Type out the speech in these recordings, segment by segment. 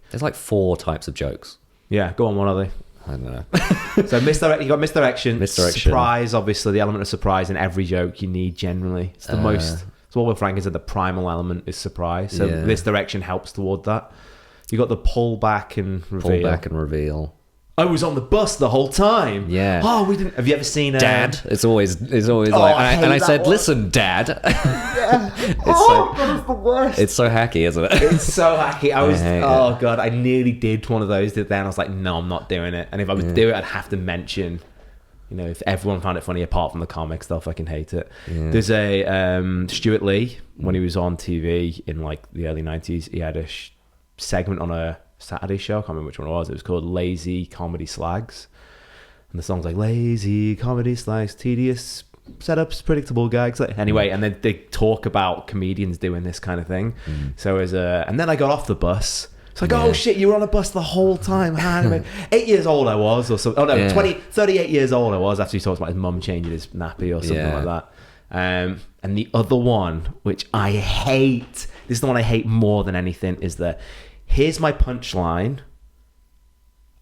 There's like 4 types of jokes. Yeah, go on, what are they? I don't know. So you got misdirection, Misdirection. surprise, obviously, the element of surprise in every joke you need generally. It's the most, so what Franklin said, the primal element is surprise. So misdirection helps toward that. You got the pull back and reveal. Pull back and reveal. I was on the bus the whole time. Yeah. Oh, we didn't. Have you ever seen Dad? It's always Oh, like, I said, one. listen, Dad. Yeah. It's God, it's the worst. It's so hacky, isn't it? It's so hacky. hate God, I nearly did one of those. Then I was like, no, I'm not doing it. And if I would do it, I'd have to mention, if everyone found it funny apart from the comic stuff, I can hate it. Yeah. There's a Stuart Lee, when he was on TV in like the early 90s, he had a segment on a Saturday show. I can't remember which one it was. It was called Lazy Comedy Slags. And the song's like, lazy comedy slags, tedious setups, predictable gags. Anyway, and then they talk about comedians doing this kind of thing. So and then I got off the bus. It's like, oh shit, you were on a bus the whole time. 8 years old I was, or something. Oh no, 38 years old I was, after he talks about his mum changing his nappy or something like that. And the other one, which I hate, this is the one I hate more than anything, is here's my punchline.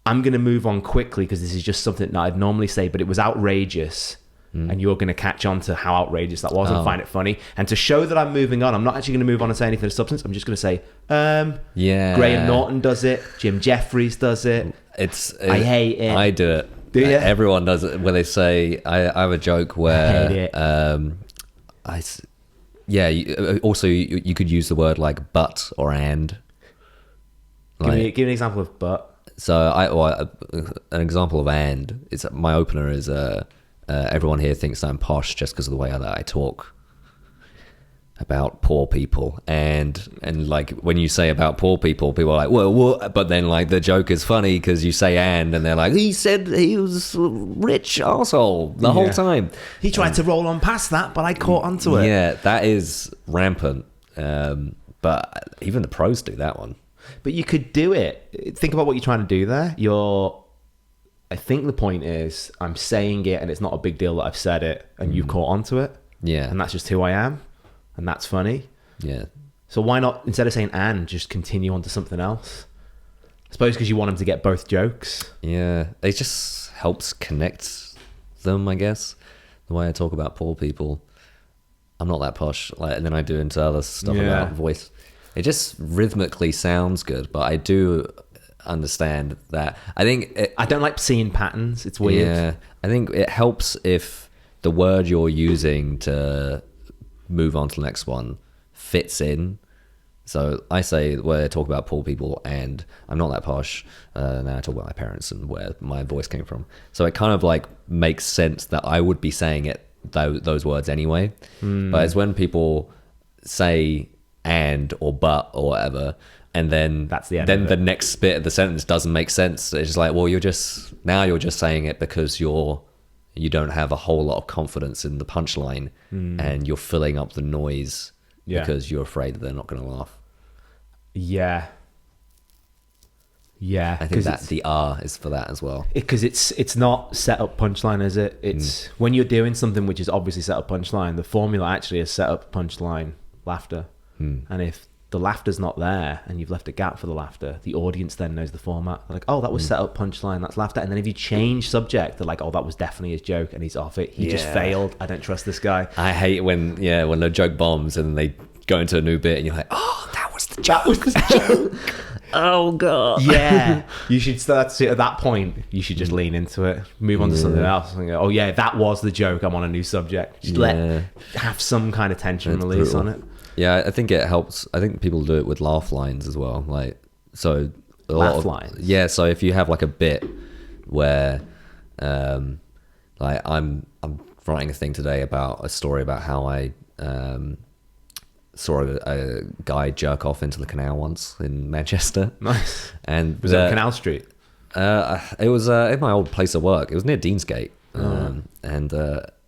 I'm going to move on quickly because this is just something that I'd normally say, but it was outrageous. And you're going to catch on to how outrageous that was and find it funny. And to show that I'm moving on, I'm not actually going to move on and say anything of substance. I'm just going to say, Graham Norton does it. Jim Jeffries does it. I hate it. I do it. Do you? Everyone does it where they say, I have a joke where... I hate it. Also, you could use the word like but or and. Give me an example of but. So an example of and, it's my opener is everyone here thinks I'm posh just because of the way that I talk about poor people, and like when you say about poor people are like, well, what? But then like the joke is funny because you say and they're like, he said he was a rich arsehole the whole time. He tried to roll on past that, but I caught onto it. Yeah, that is rampant. But even the pros do that one. But you could do it. Think about what you're trying to do there. I think the point is I'm saying it and it's not a big deal that I've said it and you've caught onto it. Yeah. And that's just who I am. And that's funny. Yeah. So why not, instead of saying and, just continue on to something else? I suppose because you want them to get both jokes. Yeah. It just helps connect them, I guess. The way I talk about poor people. I'm not that posh. And then I do into other stuff about voice. It just rhythmically sounds good, but I do understand that. I don't like seeing patterns. It's weird. Yeah. I think it helps if the word you're using to move on to the next one fits in. So I say where I talk about poor people and I'm not that posh. Now I talk about my parents and where my voice came from. So it kind of like makes sense that I would be saying those words anyway. But it's when people say and or but or whatever, and then that's the end then the next bit of the sentence doesn't make sense. It's just like, well, you're just saying it because you don't have a whole lot of confidence in the punchline, and you're filling up the noise because you're afraid that they're not going to laugh. Yeah. I think that the R is for that as well. Because it's not set up punchline, is it? It's when you're doing something which is obviously set up punchline, the formula actually is set up punchline, laughter. And if the laughter's not there and you've left a gap for the laughter, the audience then knows the format. They're like, oh, that was set up punchline, that's laughter. And then if you change subject, they're like, oh, that was definitely his joke and he's off it. He just failed. I don't trust this guy. I hate when the joke bombs and they go into a new bit and you're like, oh, that was the joke. That was the joke. Oh god. Yeah. You should start to, at that point you should just lean into it, move on to something else and go, oh yeah, that was the joke, I'm on a new subject. Just have some kind of tension release on it. Yeah, I think it helps. I think people do it with laugh lines as well. Like, so laugh lines. Yeah, so if you have like a bit where like I'm writing a thing today about a story about how I saw a guy jerk off into the canal once in Manchester. Nice. And was it Canal Street? It was in my old place of work. It was near Deansgate. And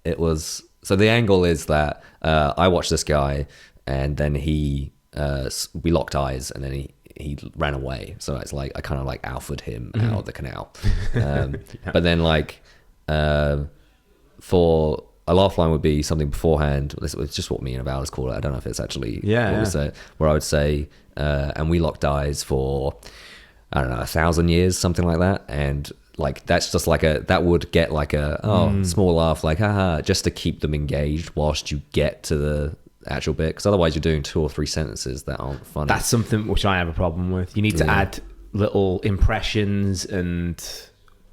it was, so the angle is that I watched this guy and then we locked eyes and then he ran away. So it's like I kind of like alphaed him out of the canal. But then like for a laugh line would be something beforehand. This was just what me and Val called it. I don't know if it's actually what we say. Where I would say, and we locked eyes for I don't know, 1,000 years, something like that. And like that's just like that would get like a small laugh, like haha, just to keep them engaged whilst you get to the actual bit, because otherwise you're doing 2 or 3 sentences that aren't funny. That's something which I have a problem with. You need to add little impressions and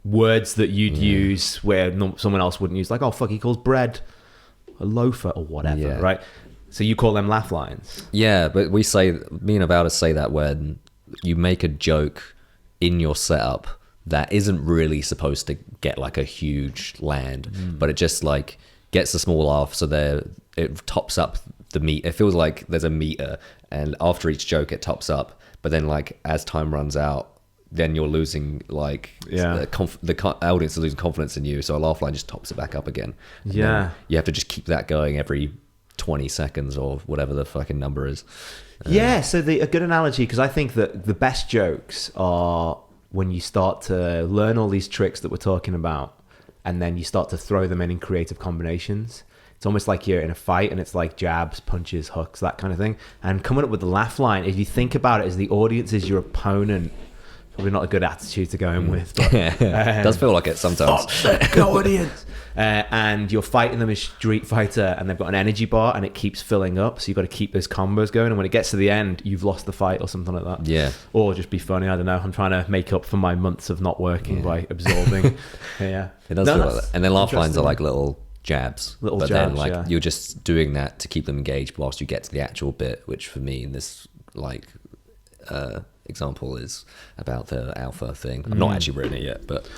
words that you'd use where someone else wouldn't use, like, oh fuck, he calls bread a loafer or whatever, right? So you call them laugh lines. Yeah, but me and about us say that when you make a joke in your setup that isn't really supposed to get like a huge land, but it just like gets a small laugh, so it tops up the meat. It feels like there's a meter, and after each joke it tops up, but then like as time runs out, then you're losing like the audience is losing confidence in you, so a laugh line just tops it back up again. And then you have to just keep that going every 20 seconds or whatever the fucking number is. So a good analogy, because I think that the best jokes are when you start to learn all these tricks that we're talking about, and then you start to throw them in creative combinations. It's almost like you're in a fight and it's like jabs, punches, hooks, that kind of thing. And coming up with the laugh line, if you think about it as the audience is your opponent, probably not a good attitude to go in with. But, it does feel like it sometimes. Audience. And you're fighting them as Street Fighter, and they've got an energy bar and it keeps filling up, so you've got to keep those combos going, and when it gets to the end you've lost the fight or something like that. Or just be funny, I don't know. I'm trying to make up for my months of not working by absorbing. It does feel like that. And then laugh lines are like little jabs, then like you're just doing that to keep them engaged whilst you get to the actual bit, which for me in this like example is about the alpha thing. I've not actually written it yet, but